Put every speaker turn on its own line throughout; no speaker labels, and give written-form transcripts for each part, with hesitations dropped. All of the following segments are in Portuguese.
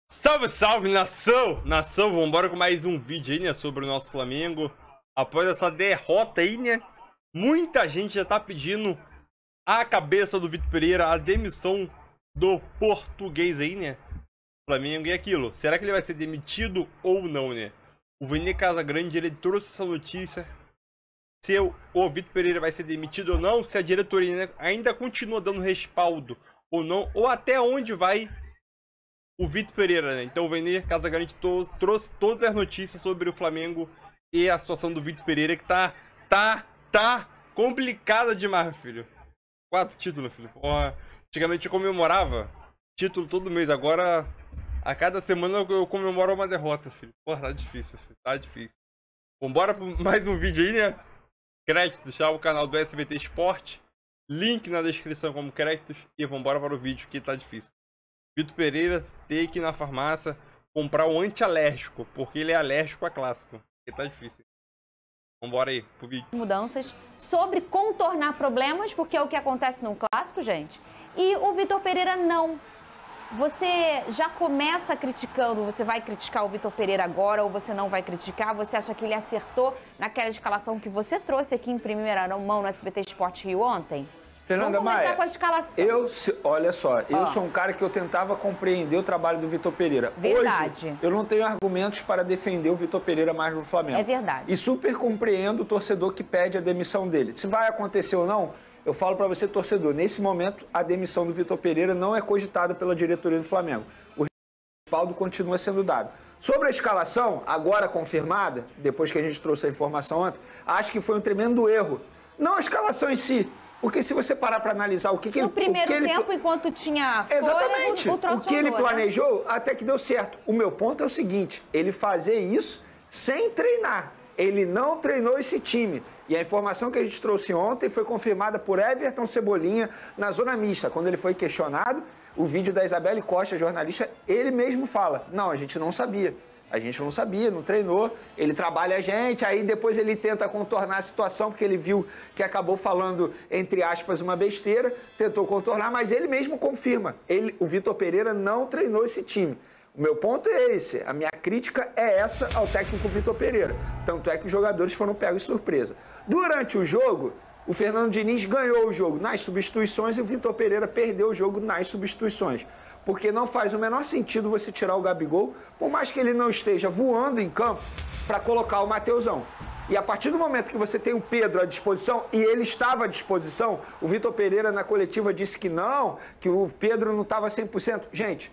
Salve, salve, nação! Nação, vambora com mais um vídeo aí, né, sobre o nosso Flamengo. Após essa derrota aí, né, muita gente já tá pedindo a cabeça do Vitor Pereira, a demissão do português aí, né, Flamengo. E aquilo, será que ele vai ser demitido ou não, né? O Vene Casagrande, ele trouxe essa notícia, se o Vitor Pereira vai ser demitido ou não, se a diretoria ainda continua dando respaldo ou não, ou até onde vai o Vitor Pereira, né? Então o Vene Casagrande trouxe todas as notícias sobre o Flamengo e a situação do Vitor Pereira, que tá complicada demais, filho. 4 títulos, filho. Porra. Antigamente eu comemorava título todo mês, agora a cada semana eu comemoro uma derrota, filho. Porra, tá difícil, filho. Tá difícil. Vambora pra mais um vídeo aí, né? Créditos, já o canal do SBT Esporte. Link na descrição como créditos. E vambora para o vídeo que tá difícil. Vitor Pereira tem que ir na farmácia comprar um antialérgico, porque ele é alérgico a clássico. Porque tá difícil. Vambora aí pro vídeo.
Mudanças sobre contornar problemas, porque é o que acontece num clássico, gente. E o Vitor Pereira não. Você já começa criticando, você vai criticar o Vitor Pereira agora ou você não vai criticar? Você acha que ele acertou naquela escalação que você trouxe aqui em primeira mão no SBT Esporte Rio ontem?
Fernanda
Vamos começar
Maia,
com a escalação.
olha só, eu sou um cara que eu tentava compreender o trabalho do Vitor Pereira.
Verdade.
Hoje, eu não tenho argumentos para defender o Vitor Pereira mais no Flamengo.
É verdade.
E super compreendo o torcedor que pede a demissão dele. Se vai acontecer ou não, eu falo para você, torcedor, nesse momento, a demissão do Vitor Pereira não é cogitada pela diretoria do Flamengo. O respaldo continua sendo dado. Sobre a escalação, agora confirmada, depois que a gente trouxe a informação ontem, acho que foi um tremendo erro. Não a escalação em si. Porque se você parar para analisar o que ele...
No primeiro tempo, enquanto tinha folha,
exatamente.
o troço
que ele
andou,
planejou, até que deu certo. O meu ponto é o seguinte, ele fazer isso sem treinar. Ele não treinou esse time. E a informação que a gente trouxe ontem foi confirmada por Everton Cebolinha na zona mista. Quando ele foi questionado, o vídeo da Isabelle Costa, jornalista, ele mesmo fala, não, a gente não sabia. A gente não sabia, não treinou, ele trabalha a gente, aí depois ele tenta contornar a situação, porque ele viu que acabou falando, entre aspas, uma besteira, tentou contornar, mas ele mesmo confirma, o Vitor Pereira não treinou esse time. O meu ponto é esse, a minha crítica é essa ao técnico Vitor Pereira, tanto é que os jogadores foram pegos de surpresa. Durante o jogo, o Fernando Diniz ganhou o jogo nas substituições e o Vitor Pereira perdeu o jogo nas substituições. Porque não faz o menor sentido você tirar o Gabigol, por mais que ele não esteja voando em campo, para colocar o Mateusão. E a partir do momento que você tem o Pedro à disposição, e ele estava à disposição, o Vitor Pereira na coletiva disse que não, que o Pedro não estava 100%. Gente,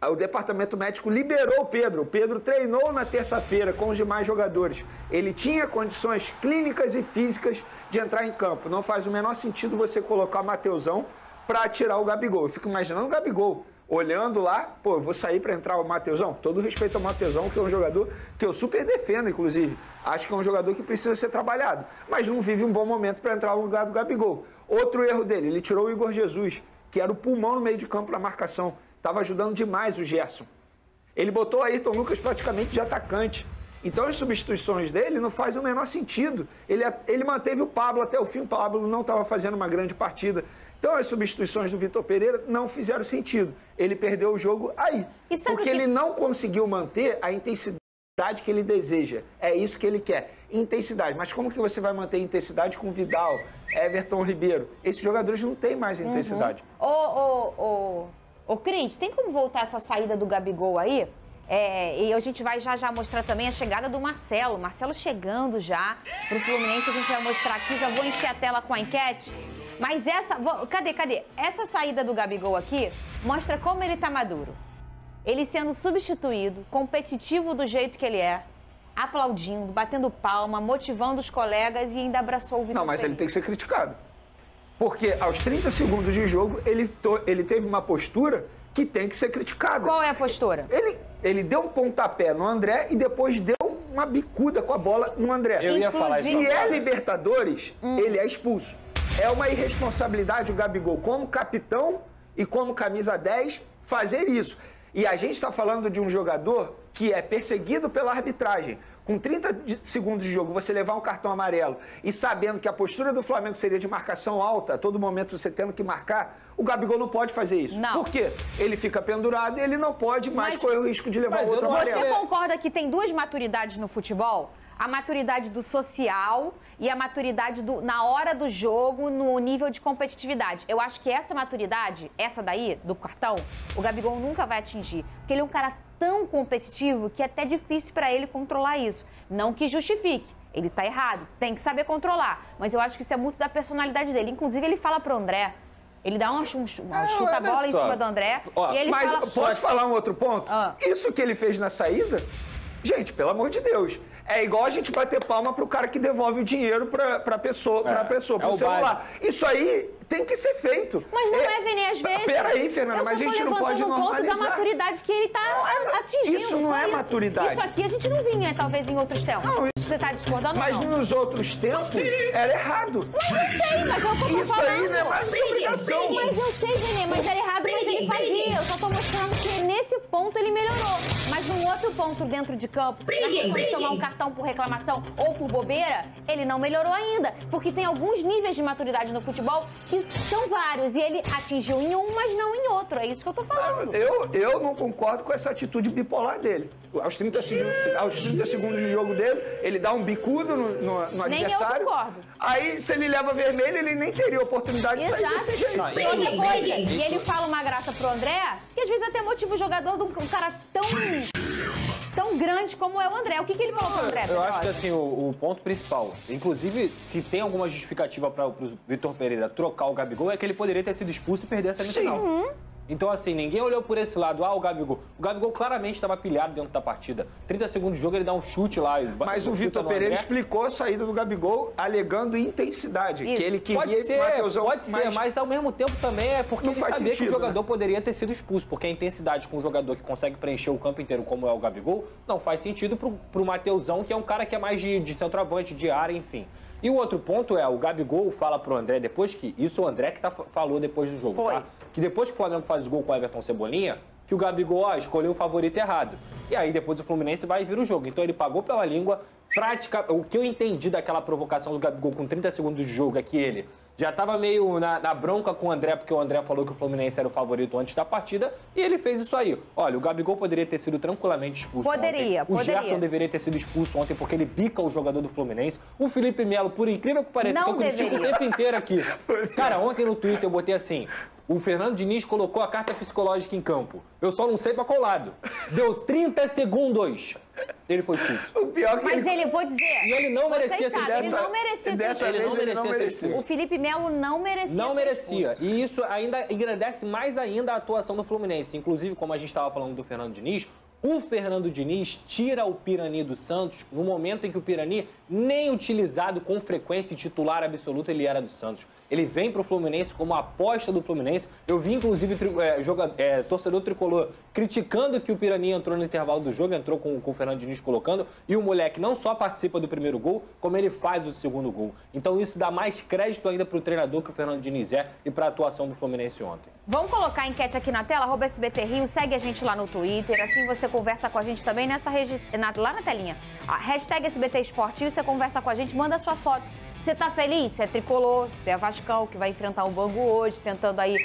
o departamento médico liberou o Pedro treinou na terça-feira com os demais jogadores. Ele tinha condições clínicas e físicas de entrar em campo. Não faz o menor sentido você colocar o Mateusão para tirar o Gabigol. Eu fico imaginando o Gabigol olhando lá, pô, eu vou sair para entrar o Mateusão? Todo respeito ao Mateusão, que é um jogador que eu super defendo, inclusive. Acho que é um jogador que precisa ser trabalhado, mas não vive um bom momento para entrar no lugar do Gabigol. Outro erro dele, ele tirou o Igor Jesus, que era o pulmão no meio de campo na marcação. Estava ajudando demais o Gerson. Ele botou o Ayrton Lucas praticamente de atacante. Então as substituições dele não fazem o menor sentido. Ele manteve o Pablo até o fim, o Pablo não estava fazendo uma grande partida. Então as substituições do Vitor Pereira não fizeram sentido. Ele perdeu o jogo aí. Porque ele não conseguiu manter a intensidade que ele deseja. É isso que ele quer. Intensidade. Mas como que você vai manter intensidade com Vidal, Everton Ribeiro? Esses jogadores não têm mais intensidade.
Ô, Cris, tem como voltar essa saída do Gabigol aí? E a gente vai já mostrar também a chegada do Marcelo. Marcelo chegando já pro Fluminense. A gente vai mostrar aqui, já vou encher a tela com a enquete. Mas essa... Cadê? Essa saída do Gabigol aqui mostra como ele tá maduro. Ele sendo substituído, competitivo do jeito que ele é, aplaudindo, batendo palma, motivando os colegas e ainda abraçou o Vitor Pereira.
Não, mas ele tem que ser criticado. Porque aos 30 segundos de jogo, ele teve uma postura que tem que ser criticada.
Qual é a postura?
Ele deu um pontapé no André e depois deu uma bicuda com a bola no André.
Eu ia falar isso.
Se é Libertadores, ele é expulso. É uma irresponsabilidade o Gabigol, como capitão e como camisa 10, fazer isso. E a gente está falando de um jogador que é perseguido pela arbitragem. com 30 segundos de jogo, você levar um cartão amarelo e sabendo que a postura do Flamengo seria de marcação alta, a todo momento você tendo que marcar, o Gabigol não pode fazer isso.
Não.
Por quê? Ele fica pendurado e ele não pode mais correr o risco de levar outro amarelo.
Você concorda que tem duas maturidades no futebol? A maturidade do social e a maturidade na hora do jogo, no nível de competitividade. Eu acho que essa maturidade, essa daí, do cartão, o Gabigol nunca vai atingir. Porque ele é um cara tão competitivo que é até difícil para ele controlar isso. Não que justifique. Ele tá errado, tem que saber controlar. Mas eu acho que isso é muito da personalidade dele. Inclusive, ele fala pro André. Ele dá uma chuta-bola em cima do André.
Ó,
e ele
mas
fala...
posso falar um outro ponto? Isso que ele fez na saída, gente, pelo amor de Deus, é igual a gente bater palma pro cara que devolve o dinheiro pra pessoa, pro celular. Isso aí tem que ser feito.
Mas não é, Vene, às vezes.
Peraí, Fernanda, mas a gente não pode normalizar.
Eu só tô levantando o ponto da maturidade que ele tá atingindo.
Isso não é maturidade.
Isso aqui a gente não vinha, talvez, em outros tempos.
Não,
você tá discordando
mas
ou não?
nos outros tempos era errado.
Mas eu sei, mas é o que eu tô
Isso
falando.
aí não é mais que obrigação.
Mas eu sei, Vene, mas era errado, mas ele fazia. Eu só tô mostrando que nesse ponto ele melhorou. Mas num outro ponto dentro de campo, na questão de tomar um cartão por reclamação ou por bobeira, ele não melhorou ainda. Porque tem alguns níveis de maturidade no futebol que são vários. E ele atingiu em um, mas não em outro. É isso que eu tô falando.
Eu não concordo com essa atitude bipolar dele. Aos 30 segundos de jogo dele, ele dá um bicudo no
Nem
adversário.
eu concordo.
Aí, se ele leva vermelho, ele nem teria oportunidade de sair desse jeito.
Não, e outra coisa, e ele fala uma graça pro André, que às vezes até motiva o jogador de um cara tão grande como é o André. O que ele falou pro André?
Eu acho que assim, o ponto principal, inclusive, se tem alguma justificativa para o Vitor Pereira trocar o Gabigol, é que ele poderia ter sido expulso e perder essa semifinal. Então, assim, ninguém olhou por esse lado, o Gabigol. O Gabigol claramente estava pilhado dentro da partida. 30 segundos de jogo, ele dá um chute lá.
Mas o Vitor Pereira explicou a saída do Gabigol alegando intensidade.
Isso.
Que ele queria
Pode ser,
Mateusão,
mas ao mesmo tempo também é porque
não
ele
faz
sabia
sentido,
que o jogador poderia ter sido expulso. Porque a intensidade com um jogador que consegue preencher o campo inteiro, como é o Gabigol, não faz sentido pro Mateusão, que é um cara que é mais de centroavante, de área, enfim. E o outro ponto é, o Gabigol fala pro André depois que... Isso o André que falou depois do jogo, tá? Que depois que o Flamengo faz o gol com o Everton Cebolinha, que o Gabigol escolheu o favorito errado. E aí depois o Fluminense vai vir o jogo. Então ele pagou pela língua. O que eu entendi daquela provocação do Gabigol com 30 segundos de jogo é que ele já estava meio na bronca com o André, porque o André falou que o Fluminense era o favorito antes da partida, e ele fez isso aí. Olha, o Gabigol poderia ter sido tranquilamente expulso ontem. O Gerson deveria ter sido expulso ontem, porque ele bica o jogador do Fluminense. O Felipe Melo, por incrível que pareça, que eu critico o tempo inteiro aqui. Cara, ontem no Twitter eu botei assim... O Fernando Diniz colocou a carta psicológica em campo. Eu só não sei pra qual lado. Deu 30 segundos. Ele foi expulso.
O pior que
Mas ele, vou dizer...
E ele não merecia ser expulso.
Ele não merecia ser expulso. O Felipe Melo não merecia
Não merecia. E isso ainda engrandece mais ainda a atuação do Fluminense. Inclusive, como a gente estava falando do Fernando Diniz, o Fernando Diniz tira o Pirani do Santos no momento em que o Pirani, nem utilizado com frequência e titular absoluta, ele era do Santos. Ele vem para o Fluminense como aposta do Fluminense. Eu vi, inclusive, torcedor tricolor criticando que o Pirani entrou no intervalo do jogo, entrou com o Fernando Diniz colocando, e o moleque não só participa do primeiro gol, como ele faz o segundo gol. Então isso dá mais crédito ainda para o treinador que o Fernando Diniz é e para a atuação do Fluminense ontem.
Vamos colocar a enquete aqui na tela, @SBT Rio, segue a gente lá no Twitter, assim você conversa com a gente também lá na telinha. A hashtag SBT Esporte Rio, você conversa com a gente, manda a sua foto. Você tá feliz? Você é tricolor, você é vascão, que vai enfrentar o Bangu hoje, tentando aí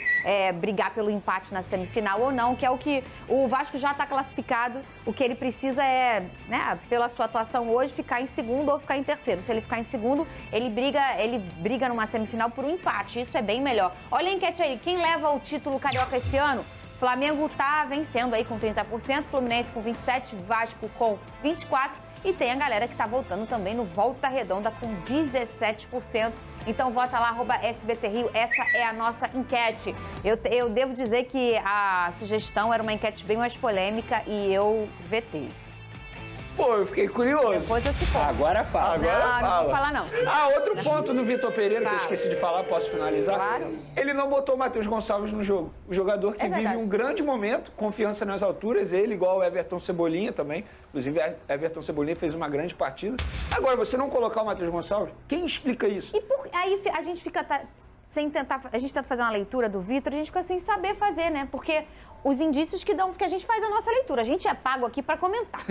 brigar pelo empate na semifinal ou não, que é o que o Vasco já tá classificado. O que ele precisa é, né, pela sua atuação hoje, ficar em segundo ou ficar em terceiro. Se ele ficar em segundo, ele briga numa semifinal por um empate. Isso é bem melhor. Olha a enquete aí, quem leva o título carioca esse ano? Flamengo tá vencendo aí com 30%, Fluminense com 27%, Vasco com 24%. E tem a galera que tá voltando também no Volta Redonda com 17%. Então vota lá, @SBT Rio, essa é a nossa enquete. Eu devo dizer que a sugestão era uma enquete bem mais polêmica e eu vetei.
Pô, eu fiquei curioso.
Depois eu te conto.
Agora fala.
Não vou falar não.
Outro ponto do Vitor Pereira que eu esqueci de falar, posso finalizar?
Claro.
Ele não botou o Matheus Gonçalves no jogo. O jogador que vive um grande momento, confiança nas alturas, ele igual o Everton Cebolinha também. Inclusive, Everton Cebolinha fez uma grande partida. Agora, você não colocar o Matheus Gonçalves, quem explica isso?
E aí a gente fica... sem tentar, a gente tenta fazer uma leitura do Vitor, a gente fica sem saber fazer, né? Porque os indícios que dão, porque a gente faz a nossa leitura. A gente é pago aqui para comentar.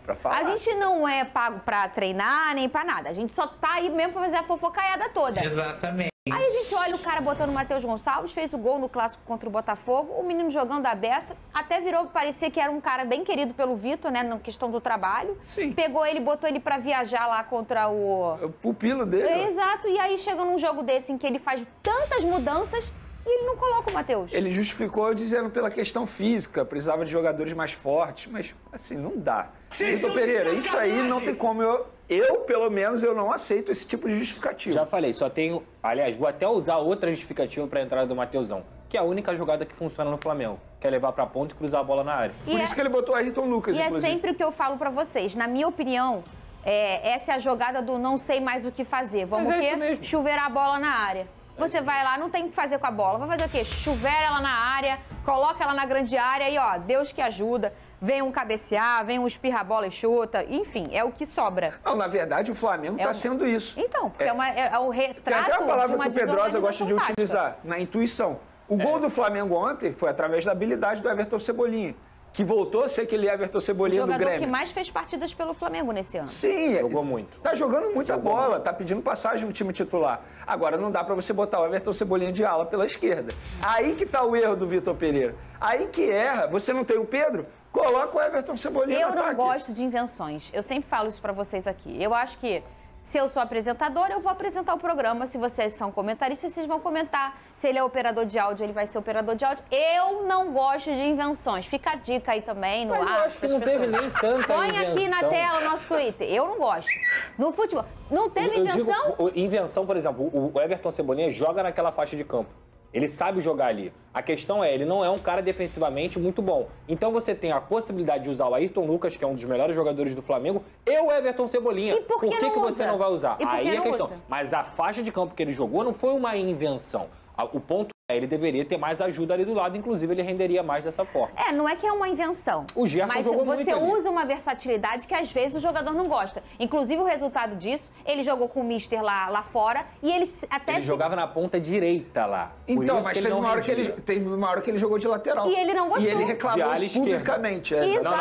Pra falar.
A gente não é pago para treinar nem para nada. A gente só tá aí mesmo para fazer a fofocaiada toda.
Exatamente.
Aí a gente olha o cara botando o Matheus Gonçalves, fez o gol no clássico contra o Botafogo, o menino jogando a beça, até virou, parecia que era um cara bem querido pelo Vitor, né, na questão do trabalho.
Sim.
Pegou ele, botou ele pra viajar lá contra
O pupilo dele.
Exato, e aí chega num jogo desse em que ele faz tantas mudanças e ele não coloca o Matheus.
Ele justificou dizendo pela questão física, precisava de jogadores mais fortes, mas assim, não dá. Vitor Pereira, isso aí não tem como eu, pelo menos, eu não aceito esse tipo de justificativa.
Já falei, só tenho... Aliás, vou até usar outra justificativa para a entrada do Matheusão, que é a única jogada que funciona no Flamengo, que é levar para ponta e cruzar a bola na área.
Por isso que ele botou Ayrton Lucas,
E
inclusive.
é sempre o que eu falo pra vocês. Na minha opinião, essa é a jogada do não sei mais o que fazer. Vamos
Mas é
o
isso
quê?
mesmo.
Chuveirar a bola na área. Você vai lá, não tem o que fazer com a bola. Vai fazer o quê? Chuveira ela na área, coloca ela na grande área e, ó, Deus que ajuda. Vem um cabecear, vem um espirra a bola e chuta. Enfim, é o que sobra.
Não, na verdade, o Flamengo está sendo isso.
Então, porque é o retrato
Tem até a palavra
de uma
que o Pedrosa gosta de
desorganização
utilizar, na intuição. O gol do Flamengo ontem foi através da habilidade do Everton Cebolinha, que voltou a ser aquele Everton
O
Cebolinha do
jogador
Grêmio.
que mais fez partidas pelo Flamengo nesse ano.
Sim,
Jogou muito.
Tá jogando muita bola, tá pedindo passagem no time titular. Agora não dá pra você botar o Everton Cebolinha de ala pela esquerda. Aí que tá o erro do Vitor Pereira. Aí que erra. Você não tem o Pedro? Coloca o Everton Cebolinha
Eu
no
não
ataque.
gosto de invenções. Eu sempre falo isso pra vocês aqui. Eu acho que se eu sou apresentadora, eu vou apresentar o programa. Se vocês são comentaristas, vocês vão comentar. Se ele é operador de áudio, ele vai ser operador de áudio. Eu não gosto de invenções. Fica a dica aí também no
Mas eu
ar.
acho que
pras
não teve
pessoas.
nem tanta
Põe
invenção.
aqui na tela o nosso Twitter. Eu não gosto. No futebol, não teve
Eu
invenção?
digo, invenção, por exemplo, o Everton Cebolinha joga naquela faixa de campo. Ele sabe jogar ali. A questão é, ele não é um cara defensivamente muito bom. Então você tem a possibilidade de usar o Ayrton Lucas, que é um dos melhores jogadores do Flamengo, e o Everton Cebolinha.
E por que
que
não
você
usa?
não vai usar?
E por que
Aí é a
não
questão.
usa?
Mas a faixa de campo que ele jogou não foi uma invenção. O ponto é, ele deveria ter mais ajuda ali do lado, inclusive ele renderia mais dessa forma.
Não é que é uma invenção.
O Gerson
mas
jogou
você
muito ali.
usa uma versatilidade que às vezes o jogador não gosta. Inclusive o resultado disso, ele jogou com o Mister lá fora e ele até
Ele jogava na ponta direita lá. Por
Então,
isso
mas
que ele
teve
não
uma, hora que
rendia.
teve uma hora que ele jogou de lateral.
E ele não gostou.
E ele
De
reclamou
ala
isso
esquerda.
publicamente.
Isso.
Não,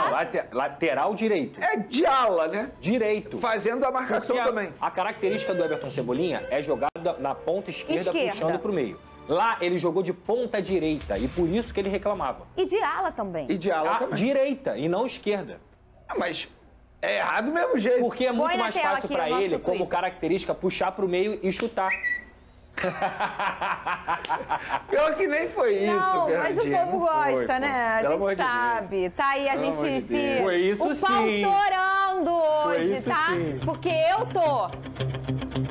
lateral direito.
É de ala, né?
Direito.
Fazendo a marcação
Porque
também.
A característica do Everton Cebolinha é jogar na ponta esquerda puxando pro meio. Lá ele jogou de ponta direita e por isso que ele reclamava.
E de ala também.
E de ala também.
Direita e não esquerda.
Mas é errado do mesmo jeito.
Porque é muito
na
mais
tela
fácil
aqui
pra
o nosso
ele, como
Twitter.
característica, puxar pro meio e chutar.
Pior que nem foi isso,
Não, mas o
Fernandinha.
povo
Não foi,
gosta,
pô.
né? A
Pelo amor
gente
de Deus.
sabe. Tá aí a
Pelo amor de
gente
Deus.
se...
Foi isso
o pau
sim.
torando hoje,
isso
tá?
sim.
Porque eu tô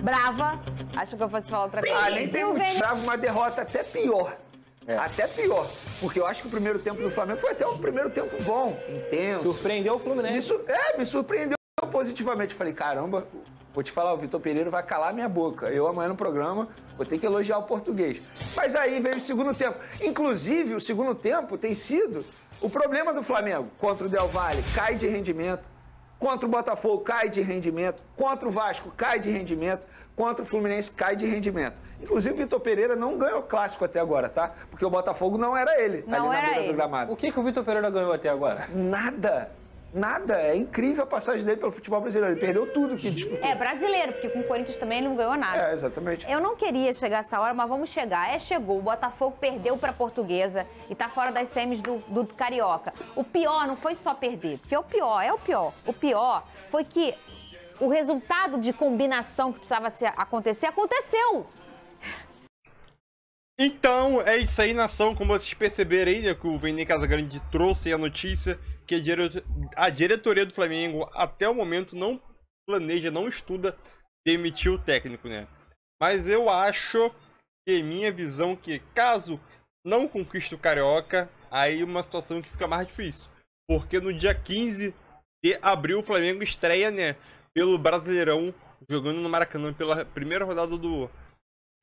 brava. Acho que eu fosse falar outra coisa.
Nem tem
E o
muito
Vene-
chave, uma derrota até pior. Até pior. Porque eu acho que o primeiro tempo do Flamengo foi até um primeiro tempo bom, intenso.
Surpreendeu o Fluminense.
Me surpreendeu positivamente. Eu falei, caramba, vou te falar, o Vitor Pereira vai calar minha boca. Eu amanhã no programa vou ter que elogiar o português. Mas aí veio o segundo tempo. Inclusive, o segundo tempo tem sido o problema do Flamengo. Contra o Del Valle, cai de rendimento. Contra o Botafogo, cai de rendimento. Contra o Vasco, cai de rendimento. Contra o Fluminense, cai de rendimento. Inclusive, o Vitor Pereira não ganhou clássico até agora, tá? Porque o Botafogo não era ele
Não
ali na
era
beira
ele.
do gramado.
O que o Vitor Pereira ganhou até agora?
Nada. Nada. É incrível a passagem dele pelo futebol brasileiro. Ele perdeu tudo que disputou.
É brasileiro, porque com o Corinthians também ele não ganhou nada.
É, exatamente.
Eu não queria chegar essa hora, mas vamos chegar. Chegou. O Botafogo perdeu pra Portuguesa e tá fora das semis do Carioca. O pior não foi só perder, porque o pior. O pior foi que o resultado de combinação que precisava acontecer, aconteceu.
Então, é isso aí, nação. Como vocês perceberam aí, né, que o Vene Casagrande trouxe a notícia que a diretoria do Flamengo, até o momento, não planeja, não estuda demitir o técnico, né? Mas eu acho que, minha visão, que caso não conquiste o Carioca, aí uma situação que fica mais difícil. Porque no dia 15 de abril, o Flamengo estreia, né, pelo Brasileirão, jogando no Maracanã pela primeira rodada do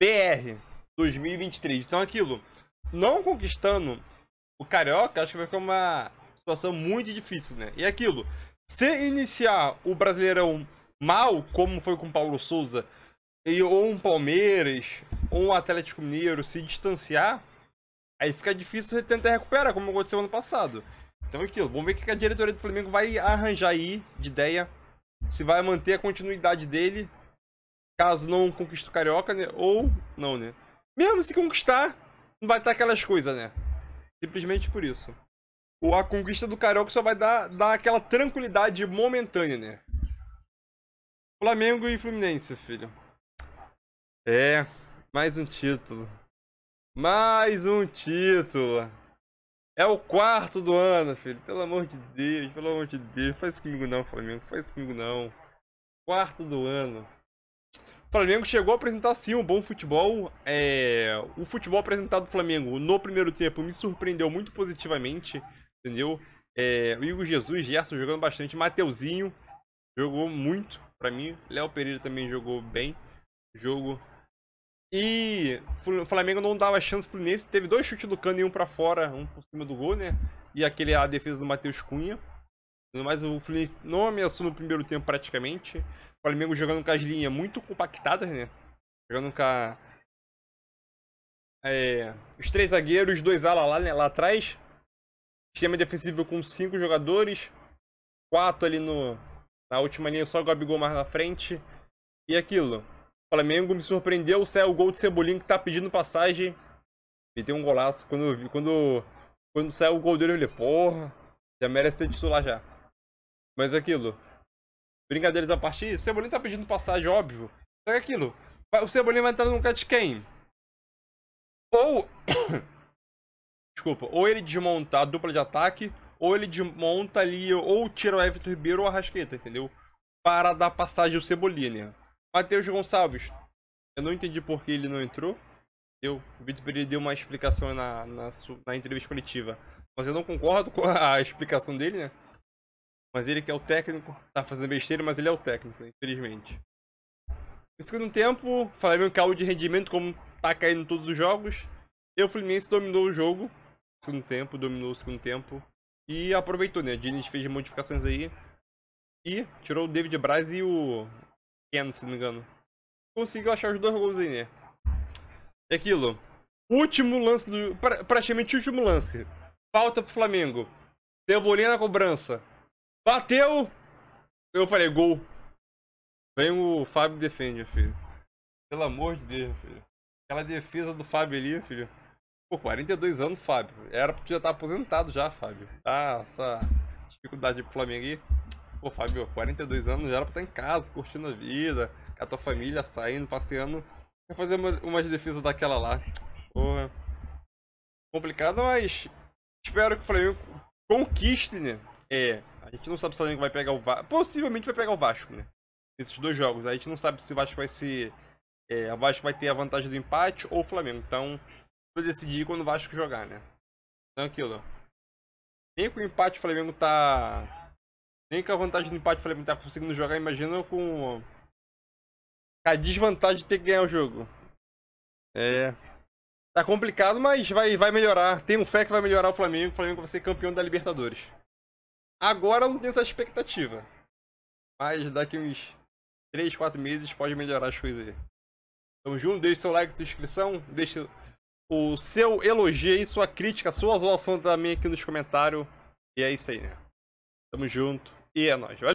PR 2023. Então aquilo, não conquistando o Carioca, acho que vai ficar uma situação muito difícil, né? E aquilo, se iniciar o Brasileirão mal, como foi com o Paulo Souza, ou um Palmeiras, ou um Atlético Mineiro se distanciar, Aí fica difícil tentar recuperar, como aconteceu ano passado. Então é aquilo, vamos ver o que a diretoria do Flamengo vai arranjar aí de ideia. Se vai manter a continuidade dele, caso não conquiste o Carioca, né? Ou não, né? Mesmo se conquistar, não vai estar aquelas coisas, né? Simplesmente por isso. A conquista do Carioca só vai dar aquela tranquilidade momentânea, né? Flamengo e Fluminense, filho. É, mais um título. Mais um título. É o 4º do ano, filho. Pelo amor de Deus, pelo amor de Deus. Faz isso comigo não, Flamengo. Faz isso comigo não. 4º do ano. O Flamengo chegou a apresentar sim um bom futebol. O futebol apresentado do Flamengo no primeiro tempo me surpreendeu muito positivamente. Entendeu? O Igor Jesus, Gerson jogando bastante. Mateuzinho jogou muito pra mim. Léo Pereira também jogou bem. E o Flamengo não dava chance pro Fluminense. Teve 2 chutes do Cano e um pra fora, um por cima do gol, né? E a defesa do Matheus Cunha. Mas o Fluminense não ameaçou no primeiro tempo praticamente. O Flamengo jogando com as linhas muito compactadas, né? Jogando com os 3 zagueiros, 2 alas lá, né? Lá atrás. Sistema defensivo com 5 jogadores. 4 ali na última linha, só o Gabigol mais na frente. E aquilo. O Flamengo me surpreendeu, saiu o gol de Cebolinha que tá pedindo passagem. Ele tem um golaço. Quando saiu o gol dele, eu falei, porra, já merece ser titular já. Mas aquilo. Brincadeiras à parte, o Cebolinha tá pedindo passagem, óbvio. Só que aquilo. O Cebolinha vai entrar no lugar de quem? Ou. Desculpa, ou ele desmonta a dupla de ataque, ou ele desmonta ali, ou tira o Everton Ribeiro ou a Arrascaeta, entendeu? Para dar passagem ao Cebolinha, né? Matheus Gonçalves, eu não entendi por que ele não entrou. O Vitor Pereira deu uma explicação na entrevista coletiva, mas eu não concordo com a explicação dele, né? Mas ele que é o técnico, tá fazendo besteira, mas ele é o técnico, infelizmente. No segundo tempo, o Flamengo caiu de rendimento, como tá caindo em todos os jogos. E o Fluminense dominou o jogo. Dominou o segundo tempo. E aproveitou, né? O Diniz fez modificações aí. E tirou o David Braz e o Ken, se não me engano. Conseguiu achar os 2 gols aí, né? É aquilo. Último lance, praticamente o último lance. Falta pro Flamengo. Cebolinha na cobrança. Bateu! Eu falei, gol. Vem o Fábio e defende, filho. Pelo amor de Deus, filho. Aquela defesa do Fábio ali, filho. Pô, 42 anos, Fábio. Era porque já tá aposentado já, Fábio. Essa dificuldade pro Flamengo aí. Pô, Fábio, 42 anos já era pra estar em casa, curtindo a vida, com a tua família, saindo, passeando. Vai fazer umas defesas daquela lá. Porra. Complicado, mas espero que o Flamengo conquiste, né? A gente não sabe se o Flamengo vai pegar o Vasco. Possivelmente vai pegar o Vasco, né? Esses 2 jogos. A gente não sabe se o Vasco vai ser... o Vasco vai ter a vantagem do empate ou o Flamengo. Então, vou decidir quando o Vasco jogar, né? Então, aquilo. Nem com o empate o Flamengo tá... Nem com a vantagem do empate o Flamengo tá conseguindo jogar. Imagina com a desvantagem de ter que ganhar o jogo. Tá complicado, mas vai melhorar. Tenho fé que vai melhorar o Flamengo. O Flamengo vai ser campeão da Libertadores. Agora eu não tenho essa expectativa. Mas daqui uns 3, 4 meses pode melhorar as coisas aí. Tamo junto, deixe seu like, sua inscrição, deixe o seu elogio aí, sua crítica, sua zoação também aqui nos comentários. E é isso aí, né? Tamo junto e é nóis. Valeu!